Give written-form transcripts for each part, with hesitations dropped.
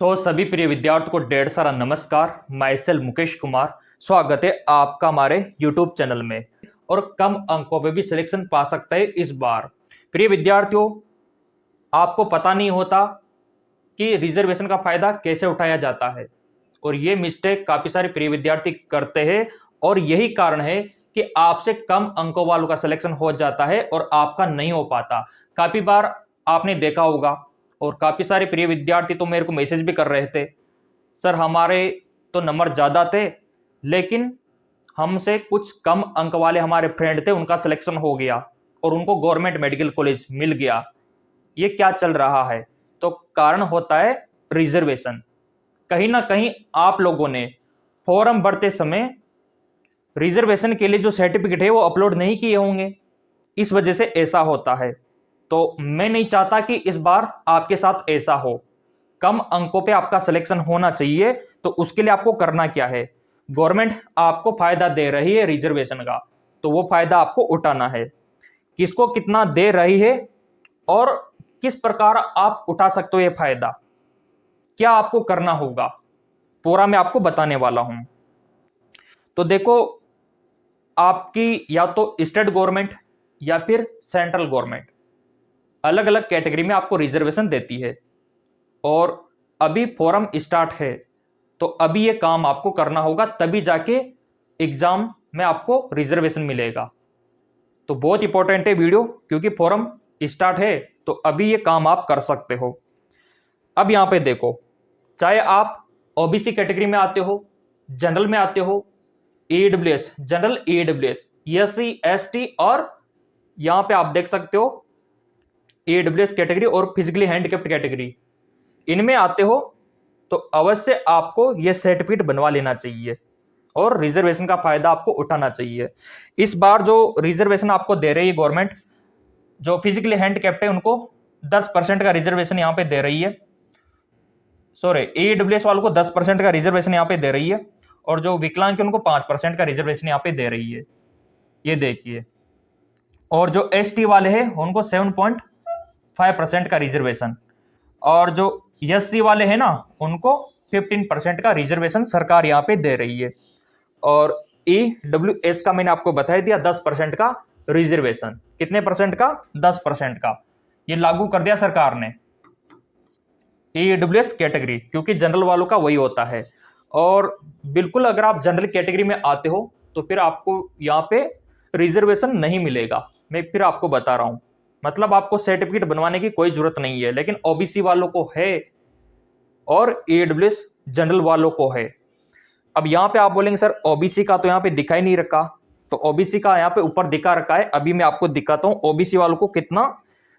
सभी प्रिय विद्यार्थियों को ढेर सारा नमस्कार। माई सेल्फ मुकेश कुमार, स्वागत है आपका हमारे YouTube चैनल में। और कम अंकों पे भी सिलेक्शन पा सकते हैं इस बार। प्रिय विद्यार्थियों, आपको पता नहीं होता कि रिजर्वेशन का फायदा कैसे उठाया जाता है, और ये मिस्टेक काफी सारे प्रिय विद्यार्थी करते हैं। और यही कारण है कि आपसे कम अंकों वालों का सिलेक्शन हो जाता है और आपका नहीं हो पाता। काफी बार आपने देखा होगा, और काफी सारे प्रिय विद्यार्थी तो मेरे को मैसेज भी कर रहे थे, सर हमारे तो नंबर ज्यादा थे लेकिन हमसे कुछ कम अंक वाले हमारे फ्रेंड थे, उनका सिलेक्शन हो गया और उनको गवर्नमेंट मेडिकल कॉलेज मिल गया। ये क्या चल रहा है? तो कारण होता है रिजर्वेशन। कहीं ना कहीं आप लोगों ने फॉर्म भरते समय रिजर्वेशन के लिए जो सर्टिफिकेट है वो अपलोड नहीं किए होंगे, इस वजह से ऐसा होता है। तो मैं नहीं चाहता कि इस बार आपके साथ ऐसा हो। कम अंकों पे आपका सिलेक्शन होना चाहिए, तो उसके लिए आपको करना क्या है? गवर्नमेंट आपको फायदा दे रही है रिजर्वेशन का, तो वो फायदा आपको उठाना है। किसको कितना दे रही है और किस प्रकार आप उठा सकते हो ये फायदा, क्या आपको करना होगा, पूरा मैं आपको बताने वाला हूं। तो देखो, आपकी या तो स्टेट गवर्नमेंट या फिर सेंट्रल गवर्नमेंट अलग अलग कैटेगरी में आपको रिजर्वेशन देती है, और अभी फॉर्म स्टार्ट है, तो अभी ये काम आपको करना होगा, तभी जाके एग्जाम में आपको रिजर्वेशन मिलेगा। तो बहुत इंपॉर्टेंट है वीडियो, क्योंकि फॉर्म स्टार्ट है, तो अभी ये काम आप कर सकते हो। अब यहां पे देखो, चाहे आप ओबीसी कैटेगरी में आते हो, जनरल में आते हो, EWS general, EWS SC ST, और यहां पे आप देख सकते हो ईडब्ल्यूएस कैटेगरी और फिजिकली हैंडिकैप्ड कैटेगरी, इनमें आते हो, तो अवश्य आपको यह सर्टिफिकेट बनवा लेना चाहिए और रिजर्वेशन का फायदा आपको उठाना चाहिए। इस बार जो रिजर्वेशन आपको दे रही है गवर्नमेंट, जो फिजिकली हैंडिकैप्ड है उनको 10% का रिजर्वेशन यहां पे दे रही है। सॉरी, ईडब्ल्यूएस वालों को 10% का रिजर्वेशन यहां पे दे रही है, और जो विकलांग है उनको 5% का रिजर्वेशन यहां पे दे रही है, ये देखिए। और जो एसटी वाले हैं उनको 7.5% का रिजर्वेशन, और जो एससी वाले हैं ना उनको 15% का रिजर्वेशन सरकार यहाँ पे दे रही है। और ईडब्ल्यूएस का मैंने आपको बता दिया 10% का रिजर्वेशन। कितने परसेंट का? 10% का। ये लागू कर दिया सरकार ने ईडब्ल्यूएस कैटेगरी, क्योंकि जनरल वालों का वही होता है। और बिल्कुल अगर आप जनरल कैटेगरी में आते हो तो फिर आपको यहाँ पे रिजर्वेशन नहीं मिलेगा। मैं फिर आपको बता रहा हूं, मतलब आपको सर्टिफिकेट बनवाने की कोई जरूरत नहीं है, लेकिन ओबीसी वालों को है और ईडब्ल्यूएस जनरल वालों को है। अब यहाँ पे आप बोलेंगे सर ओबीसी का तो यहाँ पे दिखाई नहीं रखा, तो ओबीसी का यहाँ पे ऊपर दिखा रखा है। अभी मैं आपको दिखाता हूँ ओबीसी वालों को कितना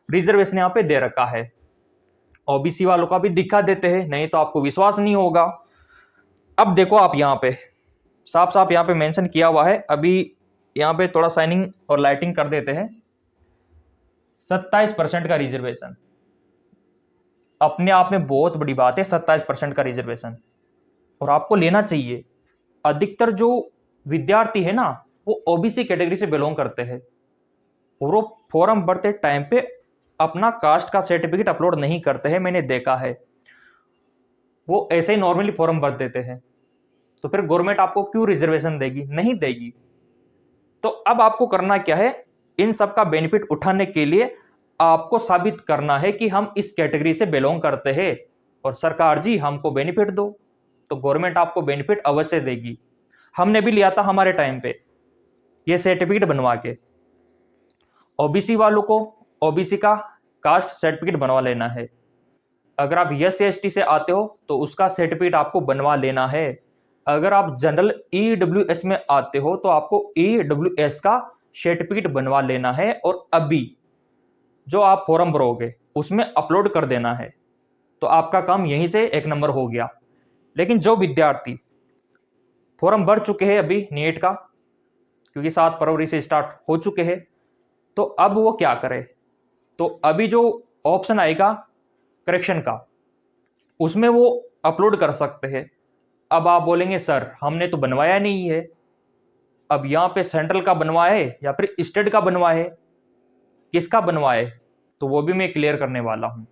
रिजर्वेशन यहाँ पे दे रखा है। ओबीसी वालों का भी दिखा देते हैं, नहीं तो आपको विश्वास नहीं होगा। अब देखो, आप यहाँ पे साफ साफ यहाँ पे मेंशन किया हुआ है। अभी यहाँ पे थोड़ा साइनिंग और लाइटिंग कर देते हैं। 27% का रिजर्वेशन अपने आप में बहुत बड़ी बात है, 27% का रिजर्वेशन, और आपको लेना चाहिए। अधिकतर जो विद्यार्थी है ना वो ओबीसी कैटेगरी से बिलोंग करते हैं, और वो फॉर्म भरते टाइम पे अपना कास्ट का सर्टिफिकेट अपलोड नहीं करते हैं, मैंने देखा है। वो ऐसे ही नॉर्मली फॉर्म भर देते हैं, तो फिर गवर्नमेंट आपको क्यों रिजर्वेशन देगी? नहीं देगी। तो अब आपको करना क्या है? इन सब का बेनिफिट उठाने के लिए आपको साबित करना है कि हम इस कैटेगरी से बिलोंग करते हैं, और सरकार जी हमको बेनिफिट दो। तो गवर्नमेंट आपको बेनिफिट अवश्य देगी। हमने भी लिया था हमारे टाइम पे ये सर्टिफिकेट बनवा के। ओबीसी वालों को ओबीसी का कास्ट सर्टिफिकेट बनवा लेना है। अगर आप एससी एसटी से आते हो तो उसका सर्टिफिकेट आपको बनवा लेना है। अगर आप जनरल ईडब्ल्यूएस में आते हो तो आपको ईडब्ल्यूएस का सर्टिफिकेट बनवा लेना है, और अभी जो आप फॉर्म भरोगे उसमें अपलोड कर देना है। तो आपका काम यहीं से एक नंबर हो गया। लेकिन जो विद्यार्थी फॉर्म भर चुके हैं अभी नीट का, क्योंकि 7 फरवरी से स्टार्ट हो चुके हैं, तो अब वो क्या करे? तो अभी जो ऑप्शन आएगा करेक्शन का, उसमें वो अपलोड कर सकते हैं। अब आप बोलेंगे सर हमने तो बनवाया नहीं है। अब यहाँ पे सेंट्रल का बनवाए या फिर स्टेट का बनवाए, किसका बनवाए? तो वो भी मैं क्लियर करने वाला हूँ।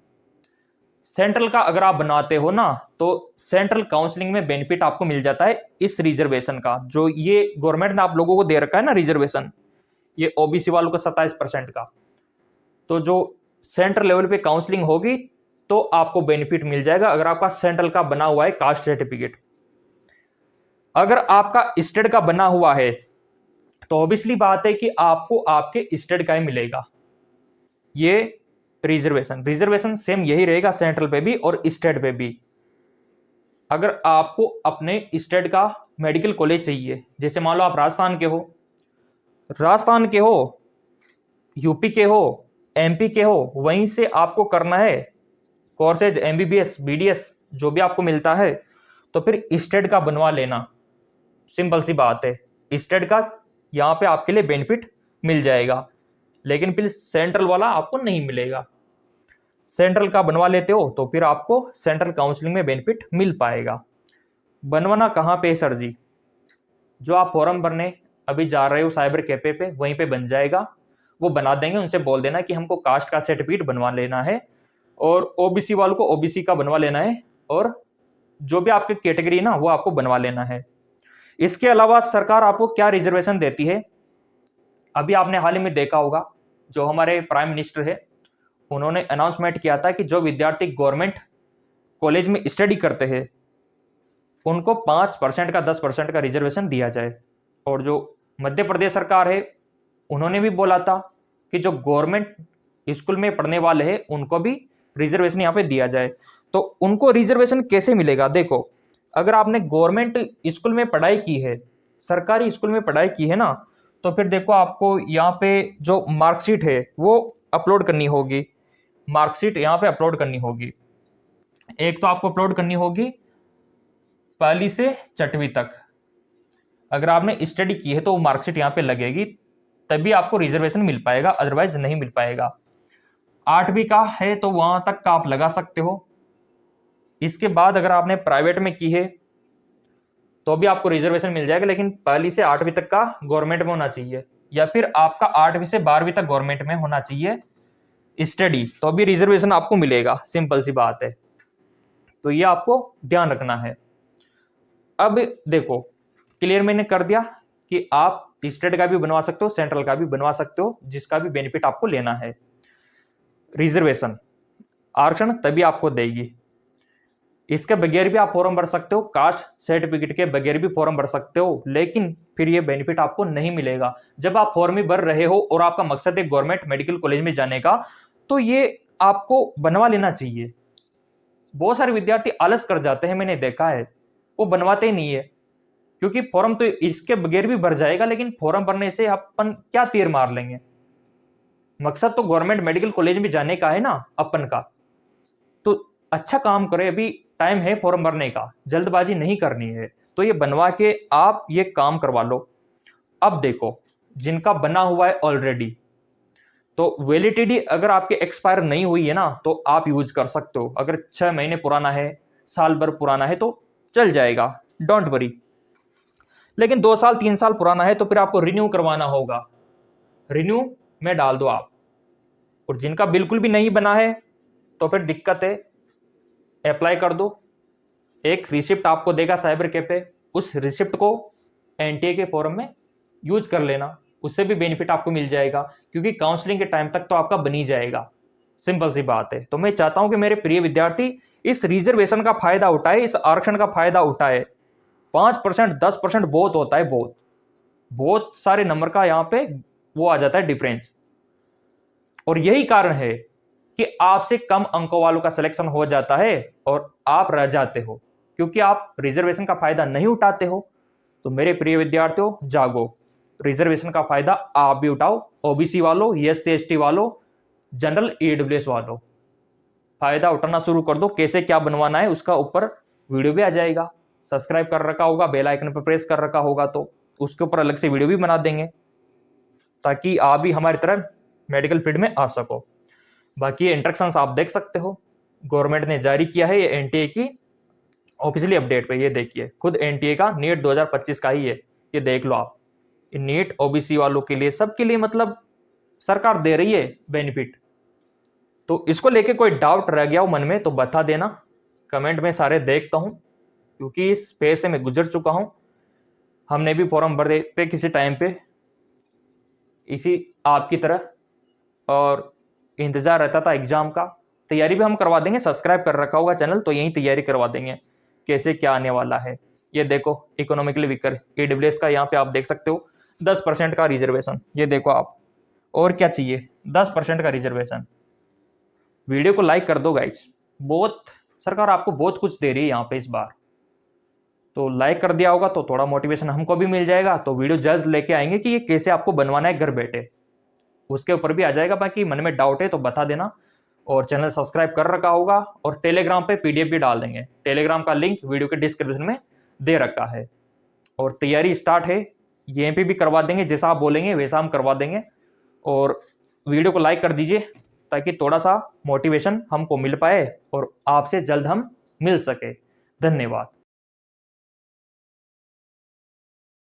सेंट्रल का अगर आप बनाते हो ना तो सेंट्रल काउंसलिंग में बेनिफिट आपको मिल जाता है इस रिजर्वेशन का, जो ये गवर्नमेंट ने आप लोगों को दे रखा है ना रिजर्वेशन, ये ओबीसी वालों को 27% का। तो जो सेंट्रल लेवल पे काउंसलिंग होगी तो आपको बेनिफिट मिल जाएगा अगर आपका सेंट्रल का बना हुआ है कास्ट सर्टिफिकेट। अगर आपका स्टेट का बना हुआ है तो ऑब्वियसली बात है कि आपको आपके स्टेट का ही मिलेगा ये रिजर्वेशन सेम यही रहेगा सेंट्रल पे भी और स्टेट पे भी। अगर आपको अपने स्टेट का मेडिकल कॉलेज चाहिए, जैसे मान लो आप राजस्थान के हो, यूपी के हो, एमपी के हो, वहीं से आपको करना है कोर्सेज एमबीबीएस बीडीएस जो भी आपको मिलता है, तो फिर स्टेट का बनवा लेना। सिंपल सी बात है, स्टेट का यहाँ पे आपके लिए बेनिफिट मिल जाएगा, लेकिन फिर सेंट्रल वाला आपको नहीं मिलेगा। सेंट्रल का बनवा लेते हो तो फिर आपको सेंट्रल काउंसलिंग में बेनिफिट मिल पाएगा। बनवाना कहाँ पे सर जी? जो आप फॉर्म भरने अभी जा रहे हो साइबर कैफे पे, वहीं पे बन जाएगा, वो बना देंगे। उनसे बोल देना कि हमको कास्ट का सर्टिफिकेट बनवा लेना है और ओबीसी वालों को ओबीसी का बनवा लेना है, और जो भी आपकी कैटेगरी ना वो आपको बनवा लेना है। इसके अलावा सरकार आपको क्या रिजर्वेशन देती है, अभी आपने हाल ही में देखा होगा, जो हमारे प्राइम मिनिस्टर है उन्होंने अनाउंसमेंट किया था कि जो विद्यार्थी गवर्नमेंट कॉलेज में स्टडी करते हैं उनको 5% का 10% का रिजर्वेशन दिया जाए। और जो मध्य प्रदेश सरकार है उन्होंने भी बोला था कि जो गवर्नमेंट स्कूल में पढ़ने वाले हैं उनको भी रिजर्वेशन यहाँ पे दिया जाए। तो उनको रिजर्वेशन कैसे मिलेगा? देखो, अगर आपने गवर्नमेंट स्कूल में पढ़ाई की है, सरकारी स्कूल में पढ़ाई की है ना, तो फिर देखो आपको यहाँ पे जो मार्कशीट है वो अपलोड करनी होगी। मार्कशीट यहाँ पे अपलोड करनी होगी। एक तो आपको अपलोड करनी होगी पहली से छठवीं तक। अगर आपने स्टडी की है तो वो मार्कशीट यहाँ पे लगेगी, तभी आपको रिजर्वेशन मिल पाएगा, अदरवाइज नहीं मिल पाएगा। 8वीं का है तो वहां तक का आप लगा सकते हो। इसके बाद अगर आपने प्राइवेट में की है तो भी आपको रिजर्वेशन मिल जाएगा, लेकिन पहली से 8वीं तक का गवर्नमेंट में होना चाहिए, या फिर आपका 8वीं से 12वीं तक गवर्नमेंट में होना चाहिए स्टडी, तो भी रिजर्वेशन आपको मिलेगा। सिंपल सी बात है, तो ये आपको ध्यान रखना है। अब देखो, क्लियर मैंने कर दिया कि आप स्टेट का भी बनवा सकते हो, सेंट्रल का भी बनवा सकते हो, जिसका भी बेनिफिट आपको लेना है। रिजर्वेशन आरक्षण तभी आपको देगी। इसके बगैर भी आप फॉर्म भर सकते हो, कास्ट सर्टिफिकेट के बगैर भी फॉर्म भर सकते हो, लेकिन फिर ये बेनिफिट आपको नहीं मिलेगा। जब आप फॉर्म ही भर रहे हो और आपका मकसद है गवर्नमेंट मेडिकल कॉलेज में जाने का, तो ये आपको बनवा लेना चाहिए। बहुत सारे विद्यार्थी आलस कर जाते हैं, मैंने देखा है, वो बनवाते ही नहीं है, क्योंकि फॉर्म तो इसके बगैर भी भर जाएगा, लेकिन फॉर्म भरने से अपन क्या तीर मार लेंगे? मकसद तो गवर्नमेंट मेडिकल कॉलेज में जाने का है ना अपन का। तो अच्छा काम करे, अभी टाइम है फॉर्म भरने का, जल्दबाजी नहीं करनी है। तो ये बनवा के आप ये काम करवा लो। अब देखो, जिनका बना हुआ है ऑलरेडी, तो वैलिडिटी अगर आपके एक्सपायर नहीं हुई है ना तो आप यूज कर सकते हो। अगर 6 महीने पुराना है, साल भर पुराना है तो चल जाएगा, डोंट वरी। लेकिन 2 साल 3 साल पुराना है तो फिर आपको रिन्यू करवाना होगा। रिन्यू में डाल दो आप। और जिनका बिल्कुल भी नहीं बना है तो फिर दिक्कत है, अप्लाई कर दो। एक रिसिप्ट आपको देगा साइबर कैफे, उस रिसिप्ट को एनटीए के फॉर्म में यूज कर लेना, उससे भी बेनिफिट आपको मिल जाएगा, क्योंकि काउंसलिंग के टाइम तक तो आपका बन ही जाएगा। सिंपल सी बात है। तो मैं चाहता हूं कि मेरे प्रिय विद्यार्थी इस रिजर्वेशन का फायदा उठाए, इस आरक्षण का फायदा उठाए। 5% 10% बहुत होता है, बहुत बहुत सारे नंबर का यहाँ पे वो आ जाता है डिफरेंस। और यही कारण है कि आपसे कम अंकों वालों का सिलेक्शन हो जाता है और आप रह जाते हो, क्योंकि आप रिजर्वेशन का फायदा नहीं उठाते हो। तो मेरे प्रिय विद्यार्थियों, जागो, रिजर्वेशन का फायदा आप भी उठाओ। ओबीसी वालों, एससी एसटी वालों, जनरल ईडब्ल्यूएस वालों, फायदा उठाना शुरू कर दो। कैसे क्या बनवाना है उसका ऊपर वीडियो भी आ जाएगा, सब्सक्राइब कर रखा होगा, बेल आइकन पर प्रेस कर रखा होगा तो उसके ऊपर अलग से वीडियो भी बना देंगे, ताकि आप भी हमारी तरह मेडिकल फील्ड में आ सको। बाकी ये इंस्ट्रक्शंस आप देख सकते हो, गवर्नमेंट ने जारी किया है ये एनटीए की ऑफिशियली अपडेट पे। ये देखिए, खुद एनटीए का नीट 2025 का ही है, ये देख लो आप। नीट ओबीसी वालों के लिए, सबके लिए, मतलब सरकार दे रही है बेनिफिट। तो इसको लेके कोई डाउट रह गया हो मन में तो बता देना, कमेंट में सारे देखता हूं, क्योंकि इस फेज से मैं गुजर चुका हूं। हमने भी फॉर्म भर देते किसी टाइम पे इसी आपकी तरह, और इंतजार रहता था एग्जाम का। तैयारी भी हम करवा देंगे, सब्सक्राइब कर रखा होगा चैनल तो यही तैयारी करवा देंगे कैसे क्या आने वाला है। ये देखो इकोनॉमिकली वीकर ईडब्ल्यूएस का यहाँ पे आप देख सकते हो 10% का रिजर्वेशन, ये देखो आप, और क्या चाहिए, 10% का रिजर्वेशन। वीडियो को लाइक कर दो गाइज, बहुत सरकार आपको बहुत कुछ दे रही है यहाँ पे इस बार, तो लाइक कर दिया होगा तो थोड़ा मोटिवेशन हमको भी मिल जाएगा। तो वीडियो जल्द लेके आएंगे कि ये कैसे आपको बनवाना है घर बैठे, उसके ऊपर भी आ जाएगा। बाकी मन में डाउट है तो बता देना, और चैनल सब्सक्राइब कर रखा होगा, और टेलीग्राम पे पीडीएफ भी डाल देंगे, टेलीग्राम का लिंक वीडियो के डिस्क्रिप्शन में दे रखा है। और तैयारी स्टार्ट है, यहीं पे भी करवा देंगे, जैसा आप बोलेंगे वैसा हम करवा देंगे। और वीडियो को लाइक कर दीजिए ताकि थोड़ा सा मोटिवेशन हमको मिल पाए और आपसे जल्द हम मिल सके। धन्यवाद।